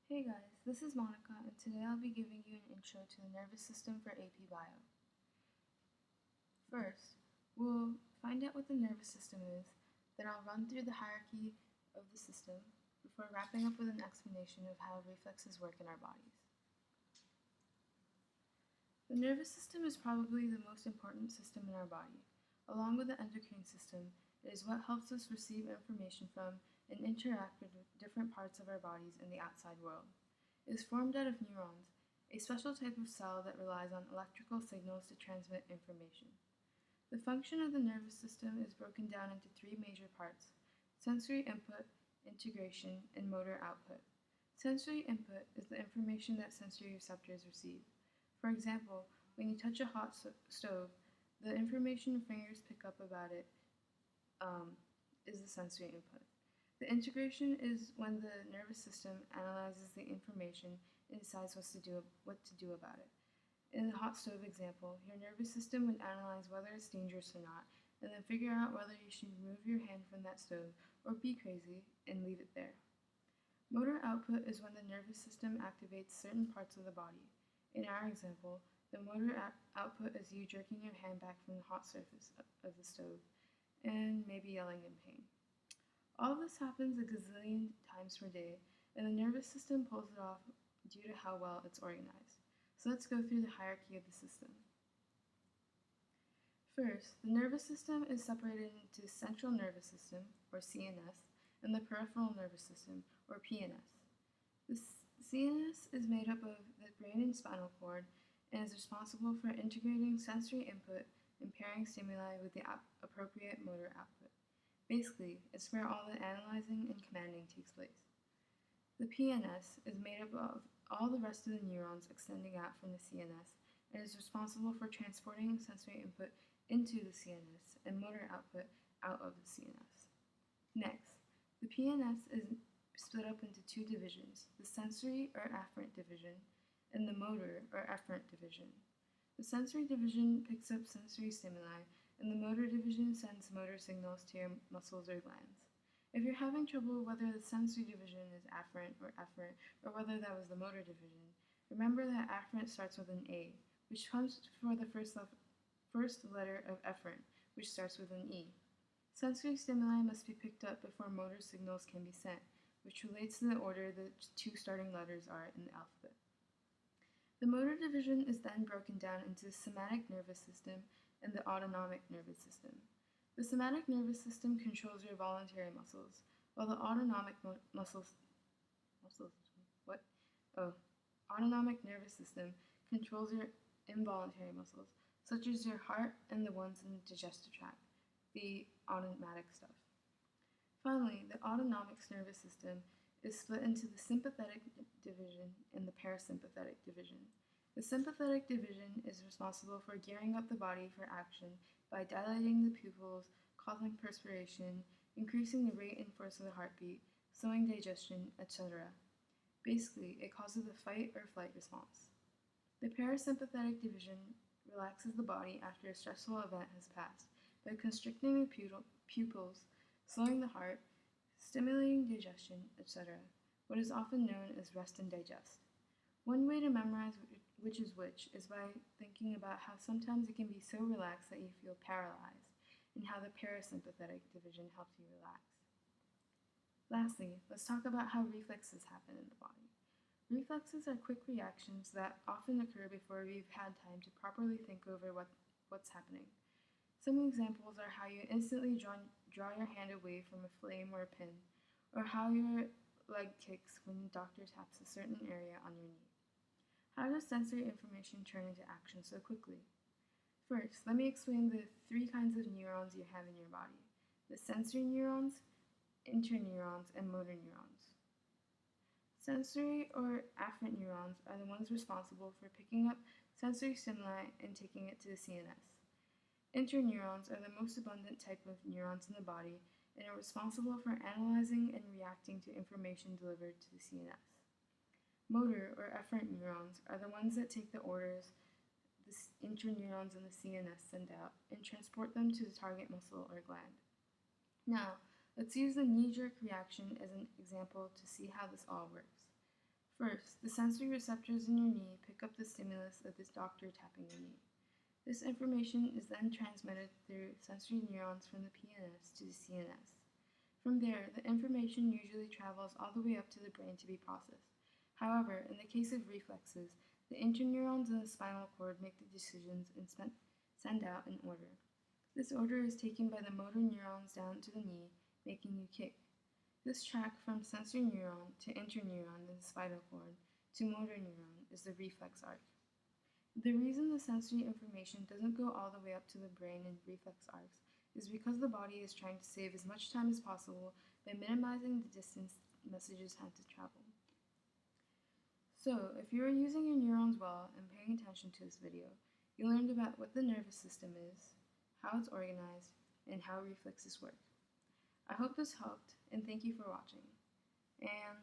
Hey guys, this is Monica, and today I'll be giving you an intro to the nervous system for AP Bio. First, we'll find out what the nervous system is, then I'll run through the hierarchy of the system before wrapping up with an explanation of how reflexes work in our bodies. The nervous system is probably the most important system in our body. Along with the endocrine system, it is what helps us receive information from and interact with different parts of our bodies in the outside world. It is formed out of neurons, a special type of cell that relies on electrical signals to transmit information. The function of the nervous system is broken down into three major parts: sensory input, integration, and motor output. Sensory input is the information that sensory receptors receive. For example, when you touch a hot stove, the information your fingers pick up about it is the sensory input. The integration is when the nervous system analyzes the information and decides what to do about it. In the hot stove example, your nervous system would analyze whether it's dangerous or not, and then figure out whether you should remove your hand from that stove or be crazy and leave it there. Motor output is when the nervous system activates certain parts of the body. In our example, the motor output is you jerking your hand back from the hot surface of the stove and maybe yelling in pain. All of this happens a gazillion times per day, and the nervous system pulls it off due to how well it's organized. So let's go through the hierarchy of the system. First, the nervous system is separated into central nervous system, or CNS, and the peripheral nervous system, or PNS. The CNS is made up of the brain and spinal cord and is responsible for integrating sensory input and pairing stimuli with the appropriate motor output. Basically, it's where all the analyzing and commanding takes place. The PNS is made up of all the rest of the neurons extending out from the CNS and is responsible for transporting sensory input into the CNS and motor output out of the CNS. Next, the PNS is split up into two divisions: the sensory or afferent division and the motor or efferent division. The sensory division picks up sensory stimuli, and the motor division sends motor signals to your muscles or glands. If you're having trouble whether the sensory division is afferent or efferent, or whether that was the motor division, remember that afferent starts with an A, which comes for the first letter of efferent, which starts with an E. Sensory stimuli must be picked up before motor signals can be sent, which relates to the order the two starting letters are in the alphabet. The motor division is then broken down into the somatic nervous system and the autonomic nervous system. The somatic nervous system controls your voluntary muscles, while the autonomic autonomic nervous system controls your involuntary muscles, such as your heart and the ones in the digestive tract, the automatic stuff. Finally, the autonomic nervous system is split into the sympathetic division and the parasympathetic division. The sympathetic division is responsible for gearing up the body for action by dilating the pupils, causing perspiration, increasing the rate and force of the heartbeat, slowing digestion, etc. Basically, it causes the fight or flight response. The parasympathetic division relaxes the body after a stressful event has passed by constricting the pupils, slowing the heart, stimulating digestion, etc., what is often known as rest and digest. One way to memorize which is which is by thinking about how sometimes it can be so relaxed that you feel paralyzed, and how the parasympathetic division helps you relax. Lastly, let's talk about how reflexes happen in the body. Reflexes are quick reactions that often occur before we've had time to properly think over what's happening. Some examples are how you instantly draw your hand away from a flame or a pin, or how your leg kicks when the doctor taps a certain area on your knee. How does sensory information turn into action so quickly? First, let me explain the three kinds of neurons you have in your body: the sensory neurons, interneurons, and motor neurons. Sensory or afferent neurons are the ones responsible for picking up sensory stimuli and taking it to the CNS. Interneurons are the most abundant type of neurons in the body and are responsible for analyzing and reacting to information delivered to the CNS. Motor or efferent neurons are the ones that take the orders the interneurons in the CNS send out and transport them to the target muscle or gland. Now, let's use the knee-jerk reaction as an example to see how this all works. First, the sensory receptors in your knee pick up the stimulus of this doctor tapping your knee. This information is then transmitted through sensory neurons from the PNS to the CNS. From there, the information usually travels all the way up to the brain to be processed. However, in the case of reflexes, the interneurons in the spinal cord make the decisions and send out an order. This order is taken by the motor neurons down to the knee, making you kick. This track from sensory neuron to interneuron in the spinal cord to motor neuron is the reflex arc. The reason the sensory information doesn't go all the way up to the brain in reflex arcs is because the body is trying to save as much time as possible by minimizing the distance messages have to travel. So, if you are using your neurons well and paying attention to this video, you learned about what the nervous system is, how it's organized, and how reflexes work. I hope this helped, and thank you for watching. And